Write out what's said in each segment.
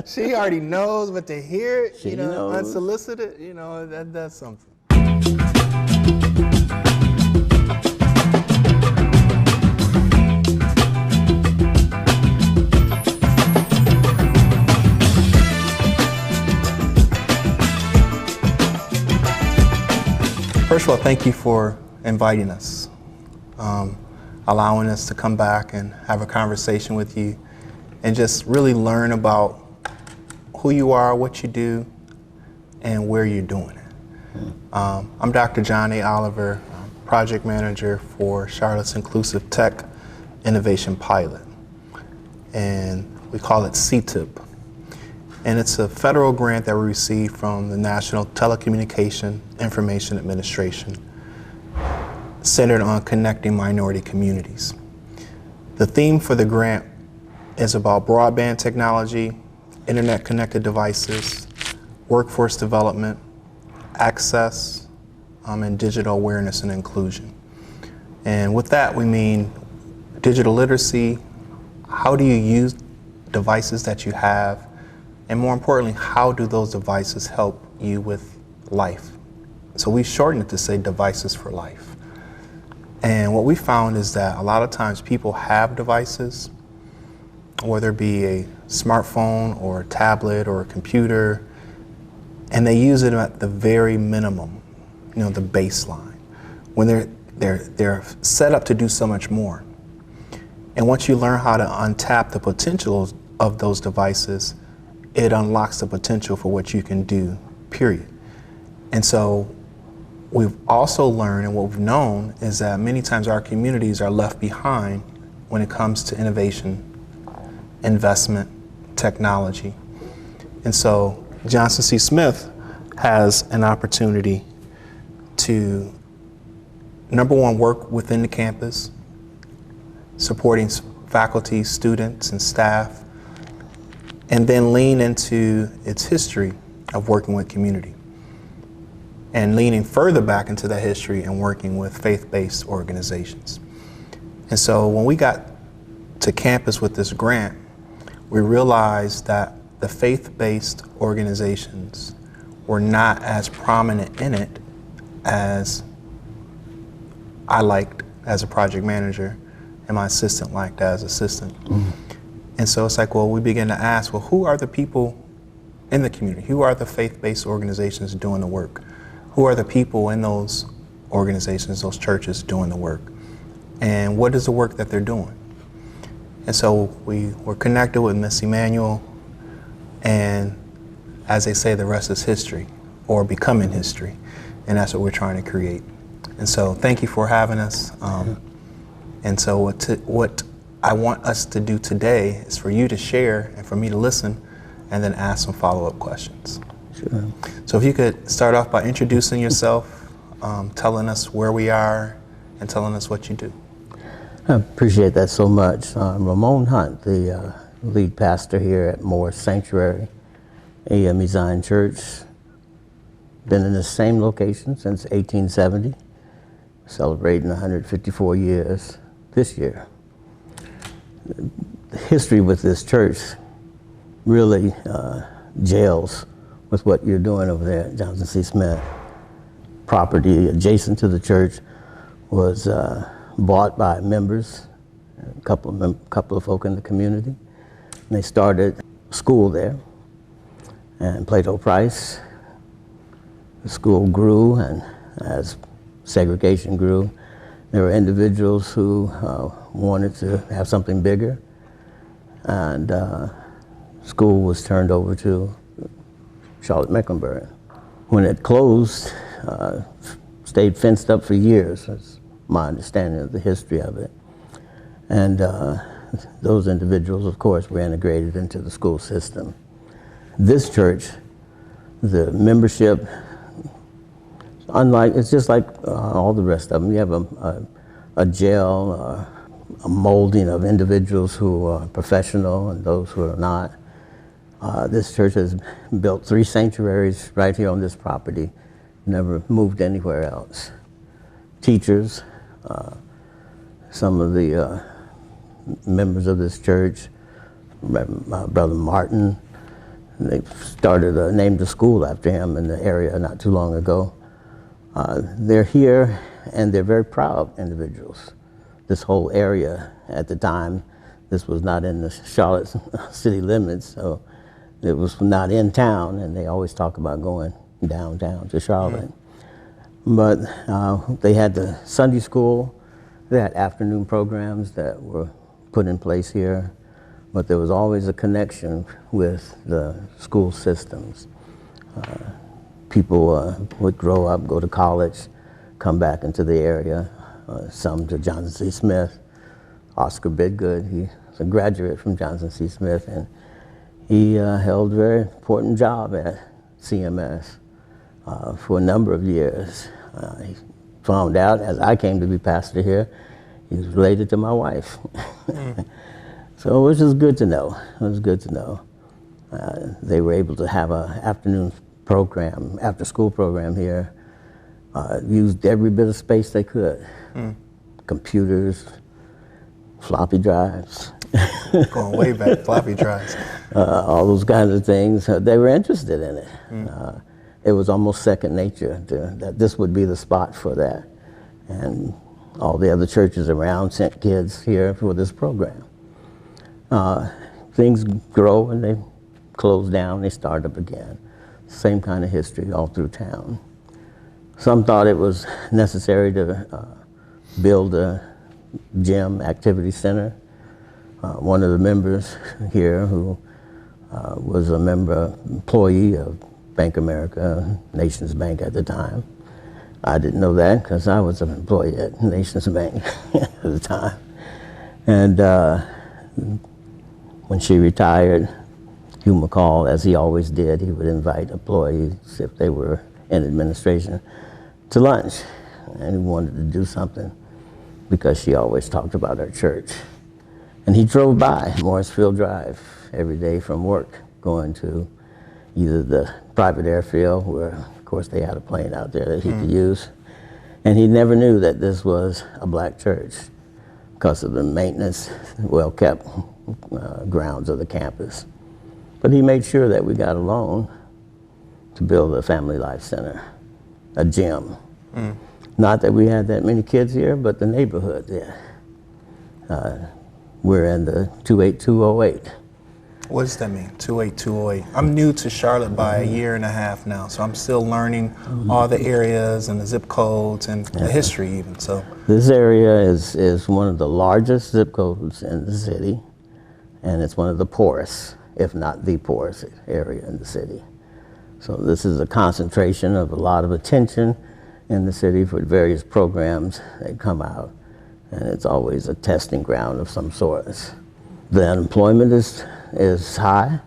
she already knows, but to hear it, She knows. unsolicited, that's something. First of all, thank you for inviting us, allowing us to come back and have a conversation with you and just really learn about who you are, what you do, and where you're doing it. I'm Dr. John A. Oliver, project manager for Charlotte's Inclusive Tech Innovation Pilot, and we call it CITIP. And it's a federal grant that we received from the National Telecommunication Information Administration, centered on connecting minority communities. The theme for the grant is about broadband technology, internet-connected devices, workforce development, access, and digital awareness and inclusion. And with that, we mean digital literacy. How do you use devices that you have? And more importantly, how do those devices help you with life? So we shortened it to say devices for life. And what we found is that a lot of times people have devices, whether it be a smartphone or a tablet or a computer, and they use it at the very minimum, the baseline, when they're set up to do so much more. And once you learn how to untap the potential of those devices, it unlocks the potential for what you can do, period. And so we've also learned, and what we've known, is that many times our communities are left behind when it comes to innovation, investment, technology. And so Johnson C. Smith has an opportunity to, number one, work within the campus, supporting faculty, students, and staff, and then lean into its history of working with community, and leaning further back into that history and working with faith-based organizations. And so when we got to campus with this grant, we realized that the faith-based organizations were not as prominent in it as I liked as a project manager and my assistant liked as assistant. Mm-hmm. And so it's like, well, we begin to ask, well, who are the people in the community? Who are the faith-based organizations doing the work? Who are the people in those organizations, those churches doing the work? And what is the work that they're doing? And so we were connected with Miss Emanuel, and as they say, the rest is history, or becoming history. And that's what we're trying to create. And so thank you for having us. And so what I want us to do today is for you to share and for me to listen and then ask some follow-up questions. Sure. So if you could start off by introducing yourself, telling us where we are and telling us what you do. I appreciate that so much. Raymon Hunt, the lead pastor here at Moore Sanctuary AME Zion Church. Been in the same location since 1870, celebrating 154 years this year. The history with this church really gels with what you're doing over there at Johnson C. Smith. Property adjacent to the church was bought by members, a couple of folk in the community. And they started school there. And Plato Price, the school grew, and as segregation grew, there were individuals who wanted to have something bigger, and school was turned over to Charlotte Mecklenburg. When it closed, stayed fenced up for years. That's my understanding of the history of it. And those individuals, of course, were integrated into the school system. This church, the membership, it's just like all the rest of them. You have a gel, a molding of individuals who are professional and those who are not. This church has built 3 sanctuaries right here on this property, never moved anywhere else. Teachers, some of the members of this church my brother Martin. They named a school after him in the area not too long ago. They're here, and they're very proud individuals. This whole area at the time, this was not in the Charlotte city limits, so it was not in town, and they always talk about going downtown to Charlotte. But they had the Sunday school, they had afternoon programs that were put in place here, but there was always a connection with the school systems. People would grow up, go to college, come back into the area, some to Johnson C. Smith. Oscar Bidgood, he's a graduate from Johnson C. Smith, and he held a very important job at CMS for a number of years. He found out as I came to be pastor here, he was related to my wife. So it was just good to know. It was good to know. They were able to have an afternoon program, after school program here, used every bit of space they could. Computers, floppy drives. Going way back, floppy drives. All those kinds of things. They were interested in it. It was almost second nature that this would be the spot for that. And all the other churches around sent kids here for this program. Things grow and they close down, they start up again. Same kind of history all through town. Some thought it was necessary to build a gym activity center. One of the members here who was a employee of Bank of America, Nations Bank at the time. I didn't know that because I was an employee at Nations Bank at the time. And when she retired, Hugh McCall, as he always did, he would invite employees, if they were in administration, to lunch. And he wanted to do something because she always talked about our church. And he drove by Morrisfield Drive every day from work, going to either the private airfield, where of course they had a plane out there that he could use. And he never knew that this was a black church because of the maintenance, well-kept grounds of the campus. But he made sure that we got a loan to build a family life center, a gym. Not that we had that many kids here, but the neighborhood there. We're in the 28208. What does that mean, 28208? I'm new to Charlotte by a year and a half now, so I'm still learning all the areas and the zip codes and the history even. So this area is one of the largest zip codes in the city, and it's one of the poorest, if not the poorest area in the city. So this is a concentration of a lot of attention in the city for various programs that come out, and it's always a testing ground of some sort. The unemployment is high,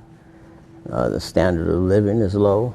the standard of living is low.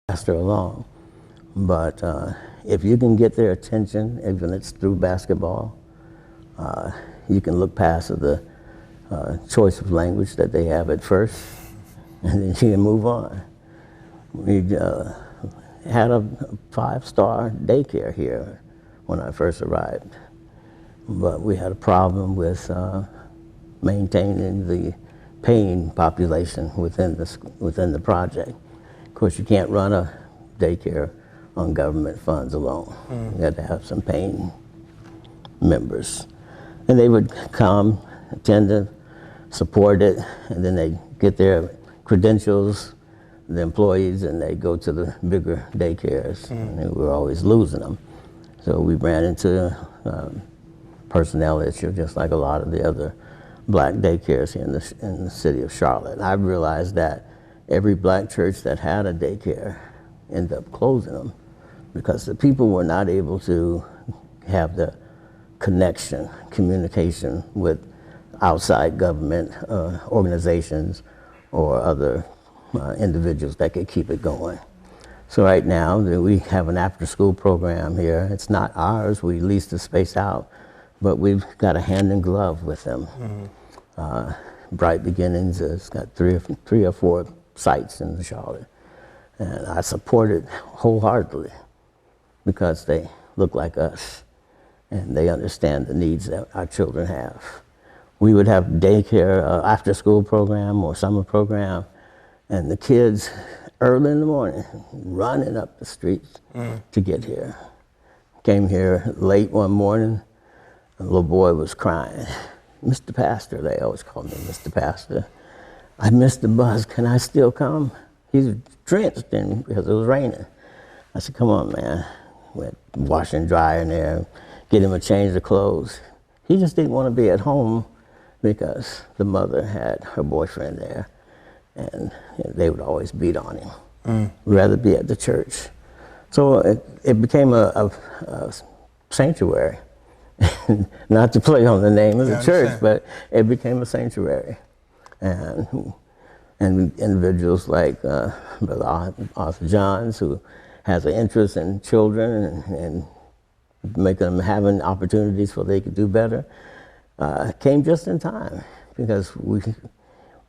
Faster along, but if you can get their attention, even if it's through basketball, you can look past the choice of language that they have at first, and then you can move on. We had a 5-star daycare here when I first arrived, but we had a problem with maintaining the paying population within the project. Of course, you can't run a daycare on government funds alone. You had to have some paying members. And they would come, attend to support it, and then they get their credentials, the employees, and they go to the bigger daycares. And we were always losing them. So we ran into personnel issue, just like a lot of the other black daycares here in the city of Charlotte. And I realized that every black church that had a daycare ended up closing them because the people were not able to have the connection, communication with outside government organizations or other individuals that could keep it going. So right now we have an after-school program here. It's not ours, we lease the space out, but we've got a hand in glove with them. Bright Beginnings has got three or four sites in Charlotte, and I support it wholeheartedly because they look like us and they understand the needs that our children have. We would have daycare, after-school program or summer program, and the kids early in the morning running up the streets to get here. Came here late one morning, a little boy was crying. Mr. Pastor, they always call me Mr. Pastor. I missed the bus, can I still come? He's drenched in because it was raining. I said, come on, man. We had wash and dry in there, get him a change of clothes. He just didn't want to be at home because the mother had her boyfriend there, and they would always beat on him. Rather be at the church. So it became a sanctuary. Not to play on the name of the church, but it became a sanctuary. And individuals like Brother Arthur Johns, who has an interest in children and making them having opportunities so they could do better, came just in time because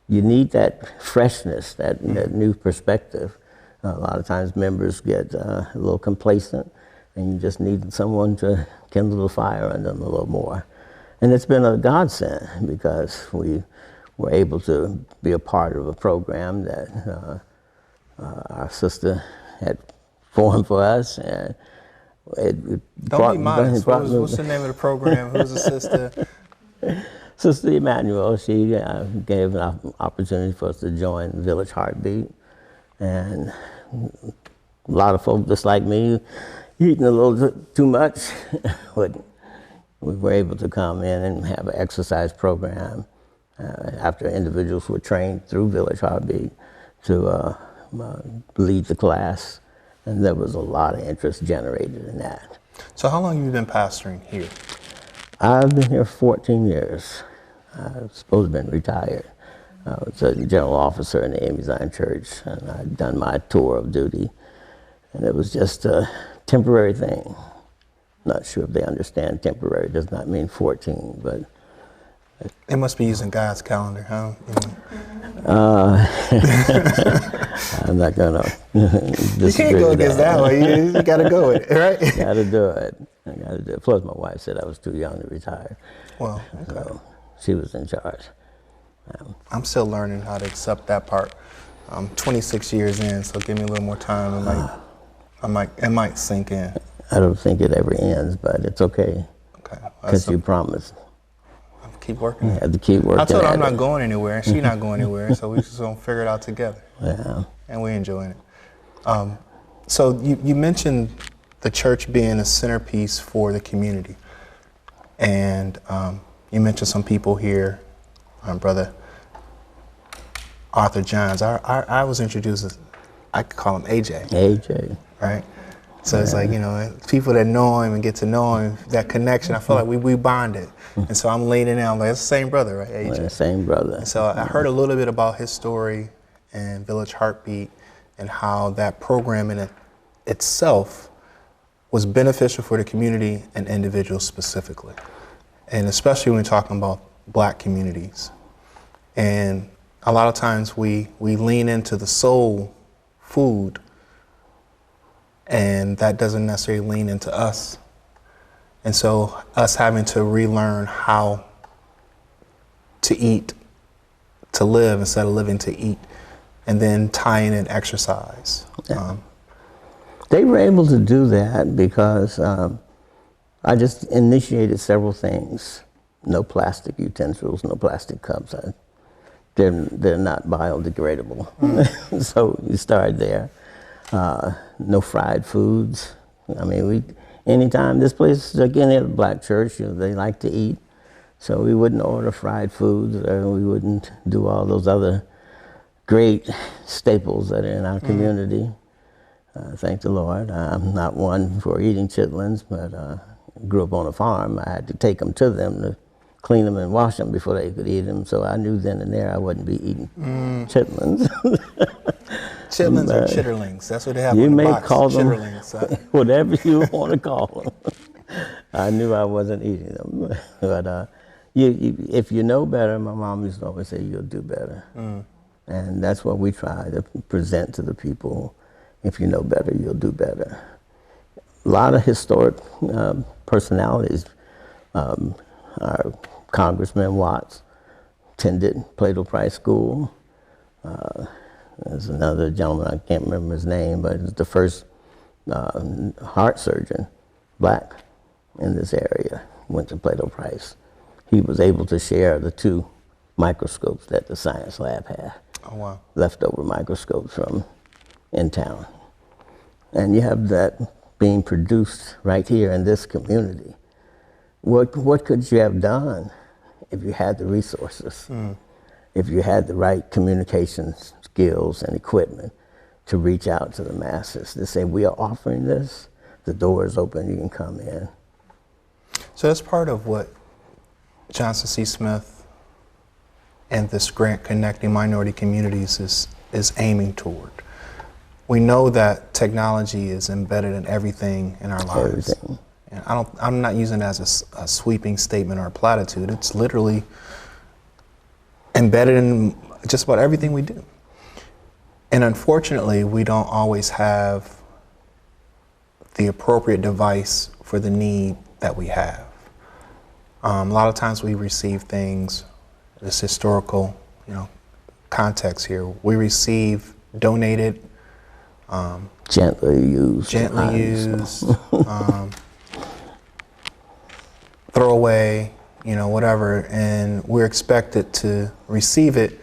you need that freshness, that new perspective. A lot of times members get a little complacent, and you just need someone to kindle the fire in them a little more. And it's been a godsend because we were able to be a part of a program that our sister had formed for us. And Don't be modest. What's the name of the program? Who's the sister? Sister Emmanuel, she gave an opportunity for us to join Village Heartbeat. And a lot of folks just like me, eating a little too much, but we were able to come in and have an exercise program after individuals were trained through Village Heartbeat to lead the class. And there was a lot of interest generated in that. So how long have you been pastoring here? I've been here 14 years. I've supposed to have been retired. I was a general officer in the AME Zion Church, and I'd done my tour of duty. And it was just a temporary thing. Not sure if they understand temporary does not mean 14, but. They must be using God's calendar, huh? I'm not gonna disagree. You can't go against that one. You gotta go with it, right? Gotta do it. I gotta do it. Plus, my wife said I was too young to retire. Well, okay. So she was in charge. I'm still learning how to accept that part. I'm 26 years in, so give me a little more time. It might sink in. I don't think it ever ends, but it's okay. Okay. Because you promised. Keep working. You have to keep working. I told her I'm not going anywhere, and she's not going anywhere, so we just gonna figure it out together. Yeah. And we're enjoying it. So you mentioned the church being a centerpiece for the community, and you mentioned some people here. Brother Arthur Johns. I was introduced as, I could call him AJ. AJ. Right? So it's like, people that know him and get to know him, that connection, I feel like we bonded. And so I'm leaning in, I'm like, it's the same brother, right, AJ? The same brother. And so I heard a little bit about his story and Village Heartbeat and how that program in itself was beneficial for the community and individuals specifically. And especially when we're talking about Black communities. And a lot of times we lean into the soul food, and that doesn't necessarily lean into us. And so us having to relearn how to eat, to live instead of living to eat, and then tying in exercise. Yeah. They were able to do that because I just initiated several things. No plastic utensils, no plastic cups. They're not biodegradable. So you start there. No fried foods. I mean, anytime this place, again, at a Black church, they like to eat. So we wouldn't order fried foods, or we wouldn't do all those other great staples that are in our community. Thank the Lord. I'm not one for eating chitlins, but grew up on a farm. I had to take them to them to clean them and wash them before they could eat them. So I knew then and there I wouldn't be eating chitlins. Chitlins or chitterlings? That's what they have You on the may box. call them Chitterlings. whatever you want to call them. I knew I wasn't eating them. But if you know better, my mom used to always say, you'll do better. And that's what we try to present to the people. If you know better, you'll do better. A lot of historic personalities. Our Congressman Watts attended Plato Price School. There's another gentleman, I can't remember his name, but he's the first heart surgeon, black, in this area. Went to Plato Price. He was able to share the 2 microscopes that the science lab had. Oh, wow. Leftover microscopes from in town. And you have that being produced right here in this community. What could you have done if you had the resources, if you had the right communication skills and equipment to reach out to the masses, to say, we are offering this, the door is open, you can come in. So that's part of what Johnson C. Smith and this grant Connecting Minority Communities is aiming toward. We know that technology is embedded in everything in our lives. Everything. And I'm not using it as a sweeping statement or a platitude. It's literally embedded in just about everything we do. And unfortunately, we don't always have the appropriate device for the need that we have. A lot of times we receive things, this historical, context here. We receive donated, Gently used, throwaway, whatever, and we're expected to receive it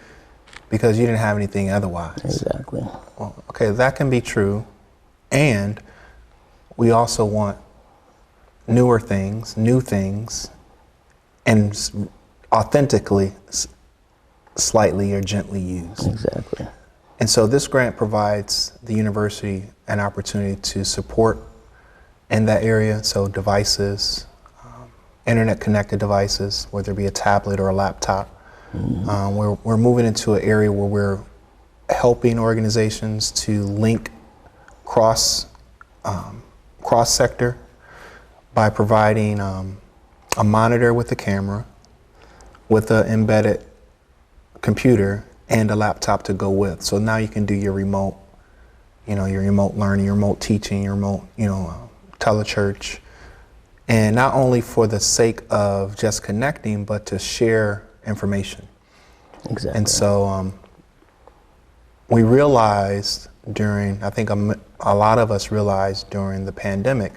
because you didn't have anything otherwise. Exactly. Well, okay, that can be true, and we also want newer things, new things, and authentically, slightly or gently used. Exactly. And so this grant provides the university an opportunity to support in that area, so devices, internet-connected devices, whether it be a tablet or a laptop. We're moving into an area where we're helping organizations to link cross-sector by providing a monitor with a camera, with an embedded computer, and a laptop to go with. So now you can do your remote, your remote learning, your remote teaching, your remote, telechurch. And not only for the sake of just connecting, but to share information. Exactly. And so we realized I think a lot of us realized during the pandemic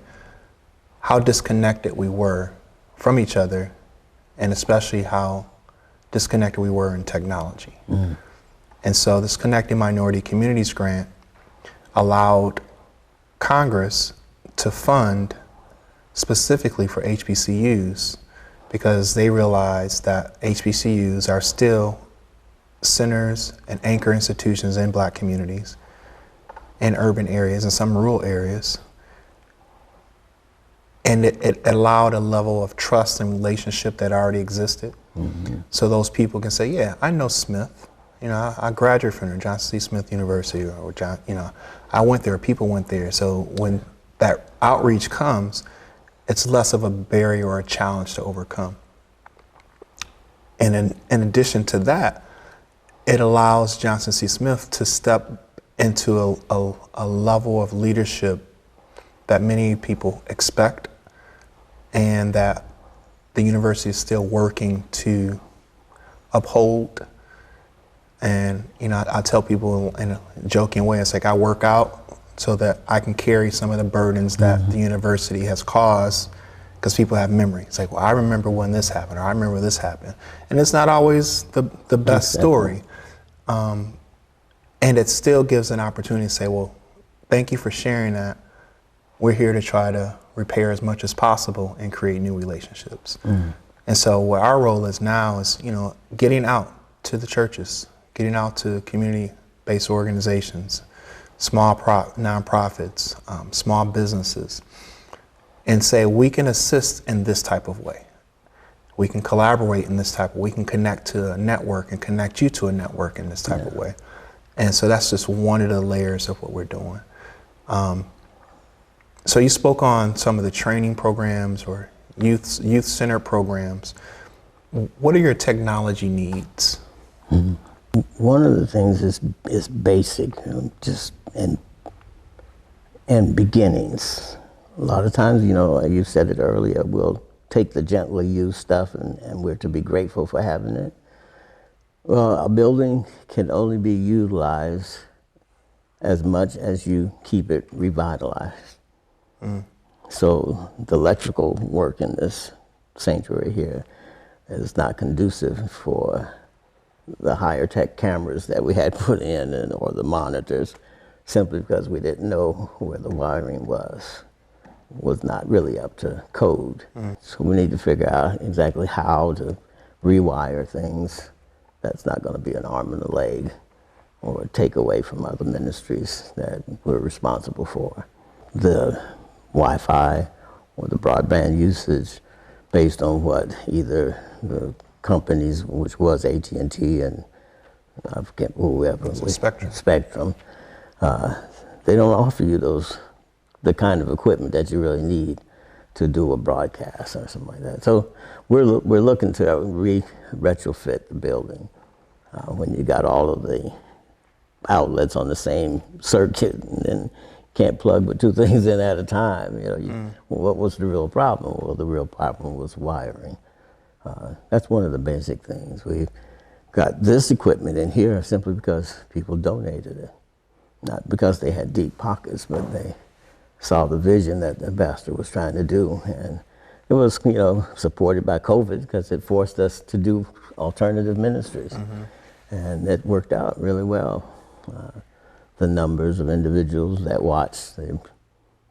how disconnected we were from each other, and especially how disconnected we were in technology. And so this Connecting Minority Communities grant allowed Congress to fund specifically for HBCUs, because they realized that HBCUs are still centers and anchor institutions in Black communities, in urban areas and some rural areas. And it allowed a level of trust and relationship that already existed. So those people can say, yeah, I know Smith. I graduated from Johnson C. Smith University, or I went there, people went there. So when that outreach comes, it's less of a barrier or a challenge to overcome. And in addition to that, it allows Johnson C. Smith to step into a level of leadership that many people expect, and that the university is still working to uphold. And I tell people in a joking way, it's like I work out so that I can carry some of the burdens that the university has caused, because people have memory. It's like, well, I remember when this happened, or I remember this happened. And it's not always the best story. And it still gives an opportunity to say, well, thank you for sharing that. We're here to try to repair as much as possible and create new relationships. And so what our role is now is, getting out to the churches, getting out to community-based organizations, small nonprofits, small businesses, and say we can assist in this type of way. We can collaborate in this type of way. We can connect to a network and connect you to a network in this type of way. And so that's just one of the layers of what we're doing. So you spoke on some of the training programs or youth-centered programs. What are your technology needs? One of the things is basic, just and beginnings. A lot of times, you said it earlier, we'll take the gently used stuff and we're to be grateful for having it. Well, a building can only be utilized as much as you keep it revitalized. So the electrical work in this sanctuary here is not conducive for the higher tech cameras that we had put in or the monitors, simply because we didn't know where the wiring was not really up to code. So we need to figure out exactly how to rewire things. That's not going to be an arm and a leg or take away from other ministries that we're responsible for. The Wi-Fi or the broadband usage based on what either the companies, which was AT&T and I forget whoever, Spectrum, they don't offer you the kind of equipment that you really need to do a broadcast or something like that. So we're looking to retrofit the building when you got all of the outlets on the same circuit and then can't plug but two things in at a time. What was the real problem? Well, the real problem was wiring. That's one of the basic things. We've got this equipment in here simply because people donated it. Not because they had deep pockets, but they saw the vision that the pastor was trying to do. And it was, supported by COVID because it forced us to do alternative ministries. And it worked out really well. The numbers of individuals that watch the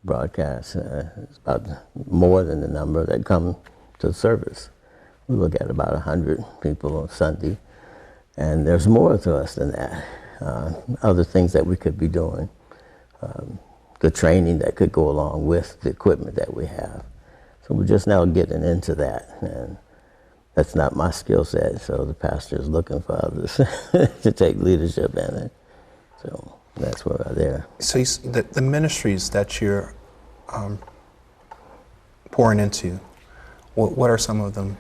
broadcast is about more than the number that come to the service. We look at about 100 people on Sunday, and there's more to us than that. Other things that we could be doing, the training that could go along with the equipment that we have. So we're just now getting into that, and that's not my skill set, so the pastor is looking for others to take leadership in it. So that's where we're there. So the ministries that you're pouring into, what are some of them?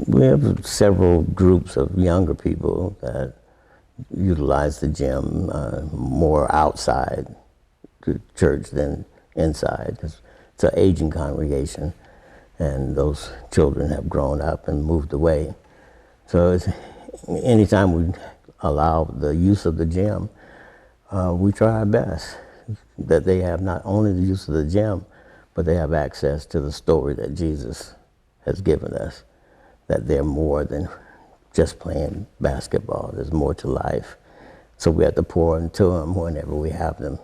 We have several groups of younger people that utilize the gym more outside the church than inside, because it's an aging congregation and those children have grown up and moved away. So anytime we allow the use of the gym, we try our best that they have not only the use of the gym, but they have access to the story that Jesus has given us, that they're more than just playing basketball. There's more to life. So we have to pour into them whenever we have them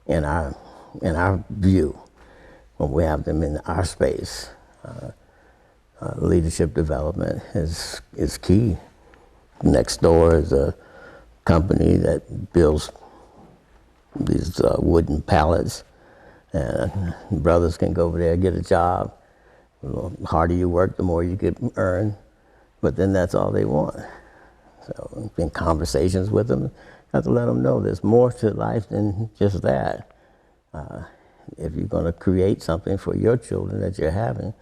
in our view, when we have them in our space. Leadership development is key. Next door is a company that builds these wooden pallets, and brothers can go over there and get a job. The harder you work, the more you could earn, but then that's all they want. So in conversations with them, I have to let them know there's more to life than just that. If you're going to create something for your children that you're having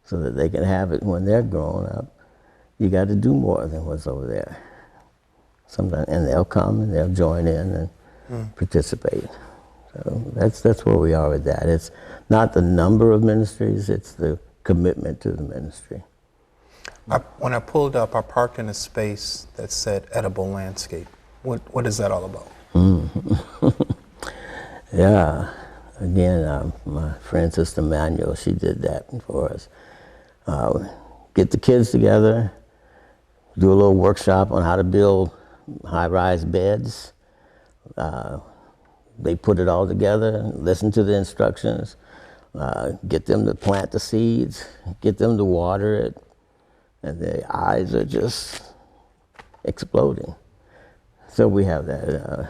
so that they can have it when they're grown up, you got to do more than what's over there. Sometimes, and they'll come and they'll join in and participate. So that's where we are with that. It's not the number of ministries, it's the commitment to the ministry. When I pulled up, I parked in a space that said edible landscape. What is that all about? Yeah, again, my friend Sister Manuel, she did that for us. Get the kids together, do a little workshop on how to build high-rise beds. They put it all together, listen to the instructions, get them to plant the seeds, get them to water it, and their eyes are just exploding. So we have that.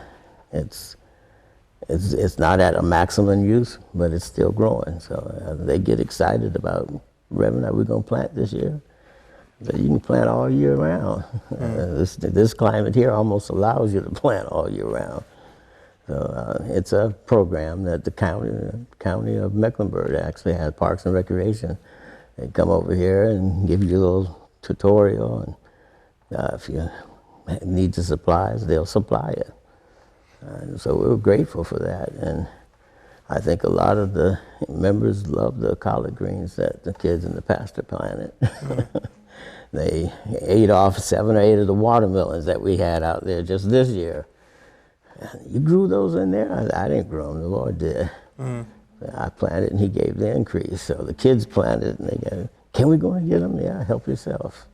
It's not at a maximum use, but it's still growing. So they get excited about, Reverend, are we going to plant this year? So you can plant all year round. This climate here almost allows you to plant all year round. So it's a program that the county of Mecklenburg actually has, Parks and Recreation. They come over here and give you a little tutorial, and if you need the supplies, they'll supply it. So we're grateful for that, and I think a lot of the members love the collard greens that the kids in the pasture planted. They ate off 7 or 8 of the watermelons that we had out there just this year. You grew those in there? I didn't grow them, the Lord did. I planted and he gave the increase. So the kids planted and they go, can we go and get them? Yeah, help yourself.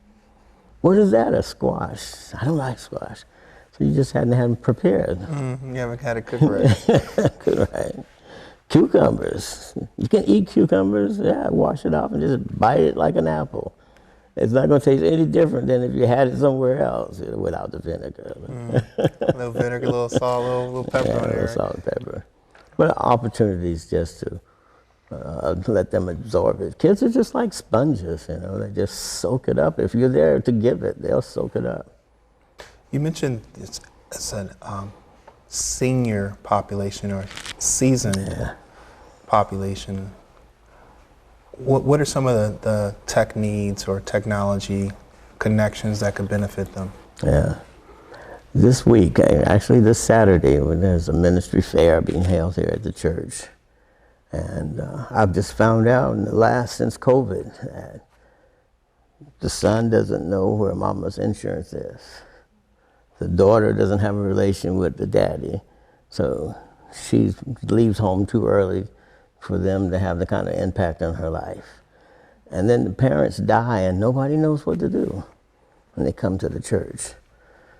What is that, a squash? I don't like squash. So you just hadn't had them prepared. You haven't had it cooked right. Right. Cucumbers. You can eat cucumbers, yeah, wash it off and just bite it like an apple. It's not going to taste any different than if you had it somewhere else without the vinegar. A little vinegar, a little salt, a little pepper on A there. little salt and pepper. But opportunities just to let them absorb it. Kids are just like sponges, they just soak it up. If you're there to give it, they'll soak it up. You mentioned it's a senior population or seasoned population. What are some of the tech needs or technology connections that could benefit them? Yeah. This week, actually this Saturday, when there's a ministry fair being held here at the church. And I've just found out since COVID that the son doesn't know where mama's insurance is. The daughter doesn't have a relation with the daddy. So she leaves home too early for them to have the kind of impact on her life. And then the parents die and nobody knows what to do when they come to the church.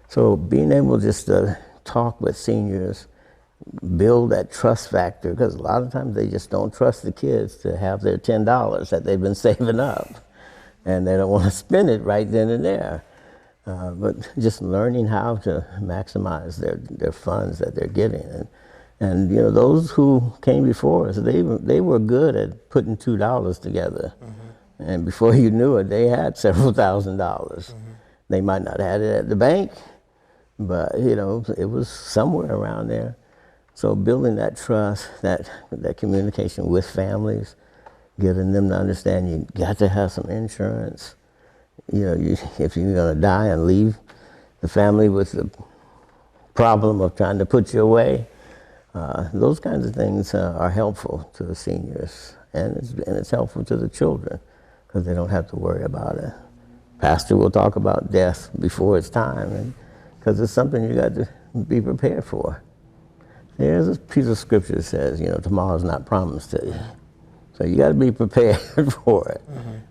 So being able just to talk with seniors, build that trust factor, because a lot of times they just don't trust the kids to have their $10 that they've been saving up. And they don't want to spend it right then and there. But just learning how to maximize their funds that they're getting. And those who came before us, they were good at putting $2 together. And before you knew it, they had several $1,000s. They might not have had it at the bank, but it was somewhere around there. So building that trust, that communication with families, getting them to understand you got to have some insurance. If you're gonna die and leave the family with the problem of trying to put you away, those kinds of things are helpful to the seniors, and it's helpful to the children because they don't have to worry about it. Pastor will talk about death before it's time, because it's something you got to be prepared for. There's a piece of scripture that says, tomorrow's not promised to you, so you got to be prepared for it.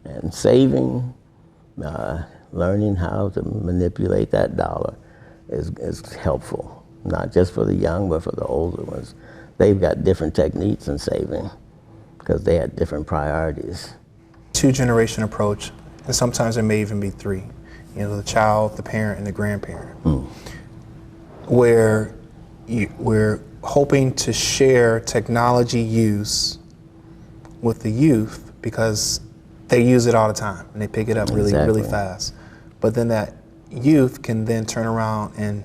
And saving, learning how to manipulate that dollar is helpful. Not just for the young, but for the older ones. They've got different techniques in saving because they had different priorities. 2-generation approach, and sometimes there may even be 3. The child, the parent, and the grandparent. Where we're hoping to share technology use with the youth because they use it all the time and they pick it up really fast. But then that youth can then turn around and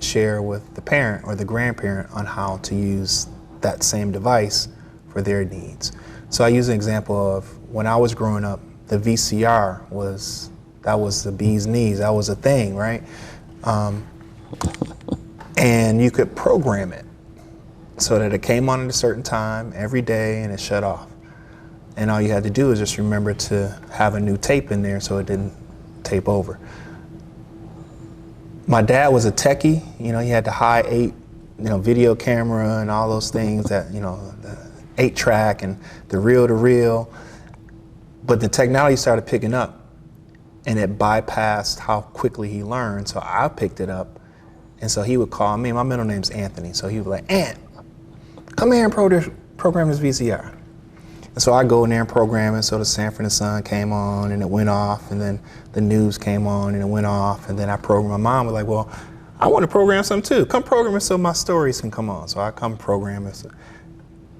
share with the parent or the grandparent on how to use that same device for their needs. So I use an example of when I was growing up, the VCR was the bee's knees. That was a thing, right? And you could program it so that it came on at a certain time every day and it shut off. And all you had to do is just remember to have a new tape in there so it didn't tape over. My dad was a techie, he had the high 8, video camera and all those things that, the 8-track and the reel-to-reel. But the technology started picking up and it bypassed how quickly he learned. So I picked it up. And so he would call me, my middle name's Anthony. So he would be like, Ant, come here and program this VCR. And so I go in there and program it. So the Sanford and Son came on and it went off, and then the news came on and it went off, and then I programmed. My mom was like, well, I want to program something too. Come program it so my stories can come on. So I come program it.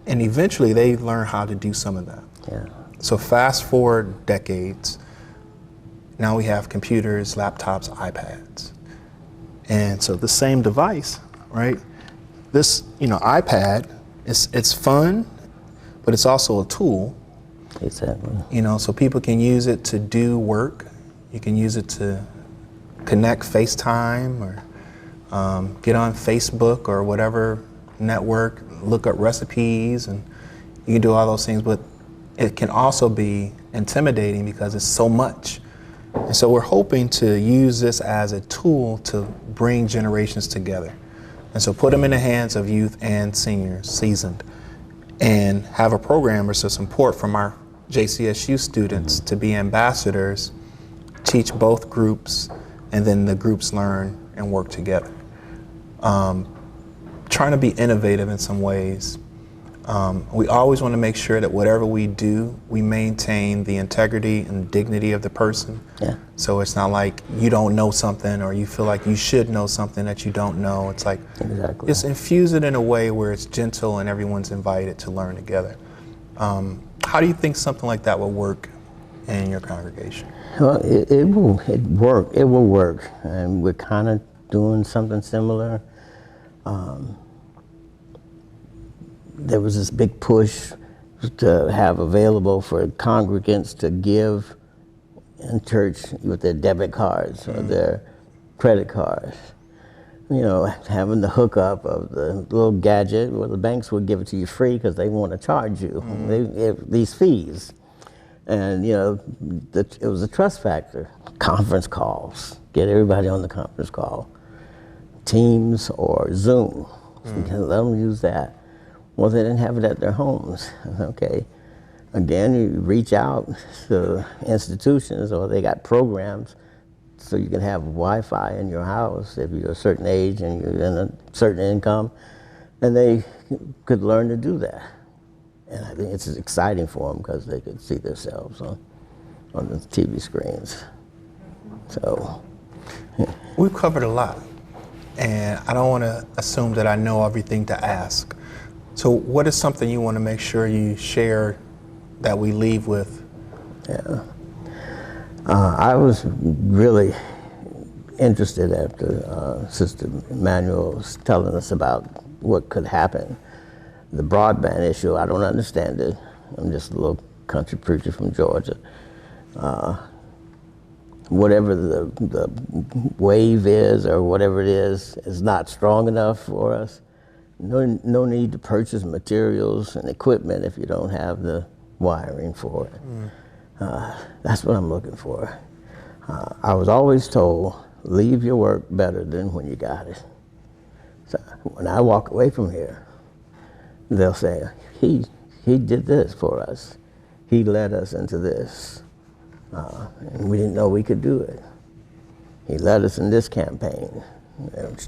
And eventually they learn how to do some of that. Yeah. So fast forward decades, now we have computers, laptops, iPads. And so the same device, right? This, iPad, it's fun, but it's also a tool. Exactly. So people can use it to do work. You can use it to connect, FaceTime, or get on Facebook or whatever network, look up recipes, and you can do all those things, but it can also be intimidating because it's so much. And so we're hoping to use this as a tool to bring generations together. And so put them in the hands of youth and seniors, seasoned, and have a program or some support from our JCSU students to be ambassadors, teach both groups, and then the groups learn and work together. Trying to be innovative in some ways. We always want to make sure that whatever we do, we maintain the integrity and dignity of the person. Yeah. So it's not like you don't know something or you feel like you should know something that you don't know. It's like, Exactly. just infuse it in a way where it's gentle and everyone's invited to learn together. How do you think something like that will work in your congregation? Well, it will work. It will work, and we're kind of doing something similar. There was this big push to have available for congregants to give in church with their debit cards or their credit cards. Having the hookup of the little gadget, well, the banks would give it to you free because they want to charge you these fees. And, it was a trust factor. Conference calls, get everybody on the conference call. Teams or Zoom, let them use that. Well, they didn't have it at their homes. Okay. Again, you reach out to institutions, or they got programs so you can have Wi-Fi in your house if you're a certain age and you're in a certain income, and they could learn to do that. And I think it's exciting for them because they could see themselves on the TV screens. So, We've covered a lot, and I don't want to assume that I know everything to ask. So what is something you want to make sure you share that we leave with? Yeah. I was really interested after Sister Emmanuel was telling us about what could happen. The broadband issue, I don't understand it. I'm just a little country preacher from Georgia. Whatever the wave is or whatever it is not strong enough for us. No need to purchase materials and equipment if you don't have the wiring for it. That's what I'm looking for. I was always told, leave your work better than when you got it. So when I walk away from here, they'll say, he did this for us. He led us into this. And we didn't know we could do it. He led us in this campaign.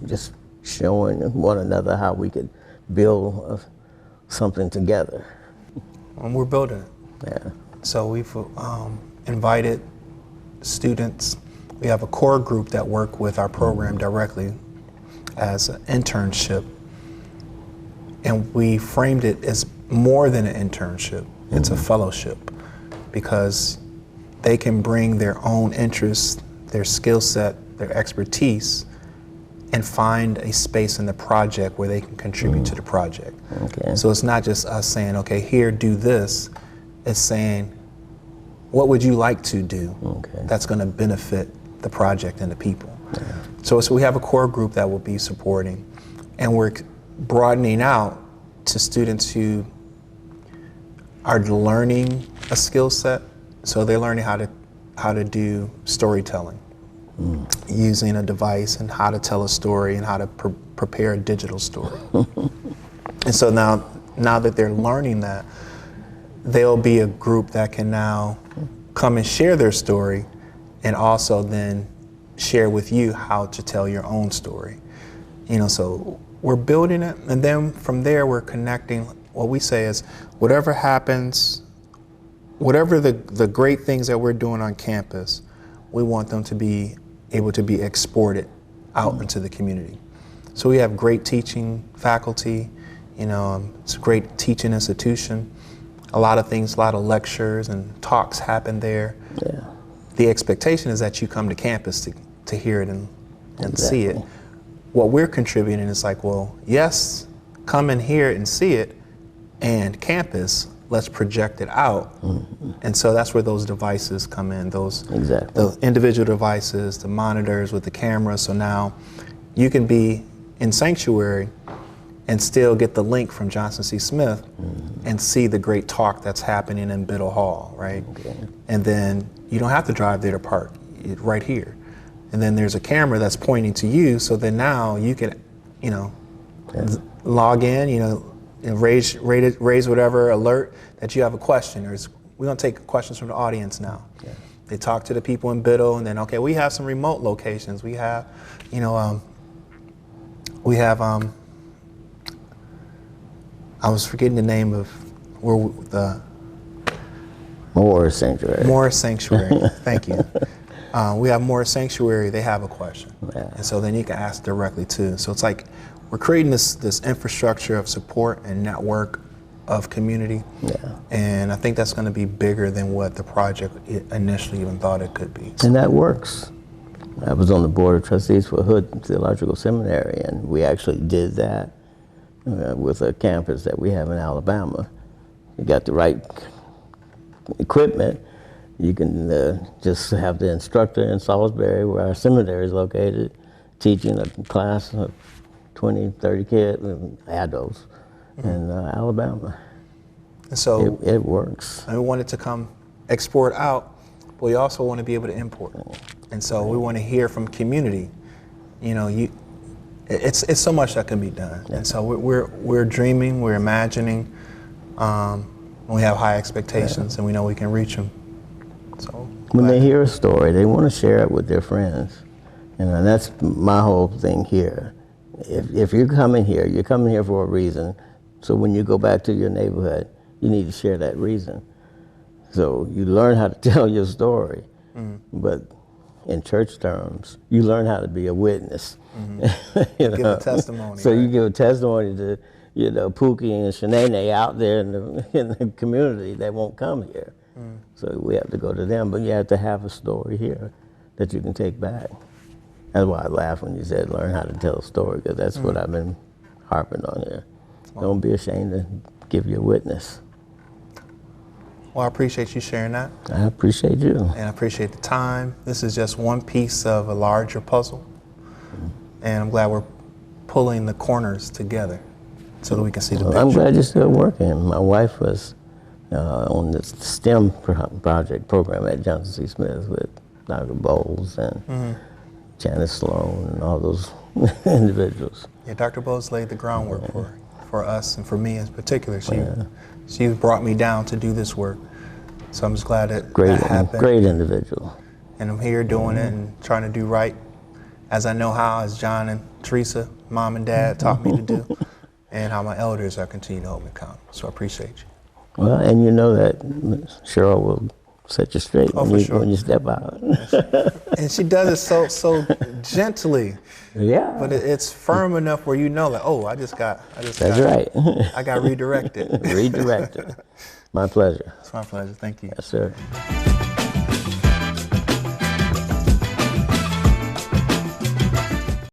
Just showing one another how we could build something together. And we're building it. Yeah. So we've invited students. We have a core group that work with our program directly as an internship. And we framed it as more than an internship. It's a fellowship, because they can bring their own interests, their skill set, their expertise, and find a space in the project where they can contribute to the project. Okay. So it's not just us saying, okay, here, do this. It's saying, what would you like to do that's going to benefit the project and the people? Yeah. So we have a core group that will be supporting, and we're broadening out to students who are learning a skill set. So they're learning how to do storytelling, using a device, and how to tell a story, and how to prepare a digital story. And so now that they're learning that, there'll be a group that can now come and share their story, and also then share with you how to tell your own story. So we're building it, and then from there we're connecting. What we say is, whatever happens whatever the great things that we're doing on campus, we want them to be able to be exported out into the community. So we have great teaching faculty, it's a great teaching institution. A lot of things, a lot of lectures and talks happen there. Yeah. The expectation is that you come to campus to hear it and Exactly. see it. What we're contributing is like, well, yes, come and hear it and see it, and campus, let's project it out. Mm-hmm. And so that's where those devices come in, the individual devices, the monitors with the cameras. So now you can be in sanctuary and still get the link from Johnson C. Smith and see the great talk that's happening in Biddle Hall, right? Okay. And then you don't have to drive there to park, right here. And then there's a camera that's pointing to you, so then now you can, log in, raise whatever alert that you have a question. We're gonna take questions from the audience now. Yeah. They talk to the people in Biddle, and then, okay, we have some remote locations. We have, I was forgetting the name of the Morris Sanctuary. Morris Sanctuary. Thank you. We have Morris Sanctuary. They have a question, and so then you can ask directly too. So it's like we're creating this infrastructure of support and network of community, and I think that's going to be bigger than what the project initially even thought it could be. And that works. I was on the board of trustees for Hood Theological Seminary, and we actually did that with a campus that we have in Alabama. You got the right equipment. You can just have the instructor in Salisbury, where our seminary is located, teaching a class of 20, 30 kids, adults, in Alabama. And so it works. And we wanted to come export out, but we also want to be able to import. And so we want to hear from community. It's so much that can be done. Yeah. And so we're dreaming, we're imagining, we have high expectations, and we know we can reach them. So when they hear a story, they want to share it with their friends. And that's my whole thing here. If you're coming here for a reason. So when you go back to your neighborhood, you need to share that reason. So you learn how to tell your story, but in church terms, you learn how to be a witness. Give a testimony. So you give a testimony to, Pookie and Shanae out there in the community that won't come here. So we have to go to them, but you have to have a story here that you can take back. That's why I laugh when you said learn how to tell a story, because that's what I've been harping on here. Don't be ashamed to give your witness. Well, I appreciate you sharing that. I appreciate you. And I appreciate the time. This is just one piece of a larger puzzle. And I'm glad we're pulling the corners together so that we can see the picture. I'm glad you're still working. My wife was on the STEM project program at Johnson C. Smith with Dr. Bowles and Janice Sloan and all those individuals. Yeah, Dr. Bowles laid the groundwork for us and for me in particular. She brought me down to do this work. So I'm just glad that happened. Great individual. And I'm here doing it and trying to do right as I know how, as John and Teresa, mom and dad, taught me to do, and how my elders are continuing to hold me accountable. So I appreciate you. Well, and you know that Cheryl will set you straight when you step out. And she does it so gently. Yeah. But it's firm enough where I just got right. I got redirected. Redirected. My pleasure. It's my pleasure. Thank you. Yes, sir.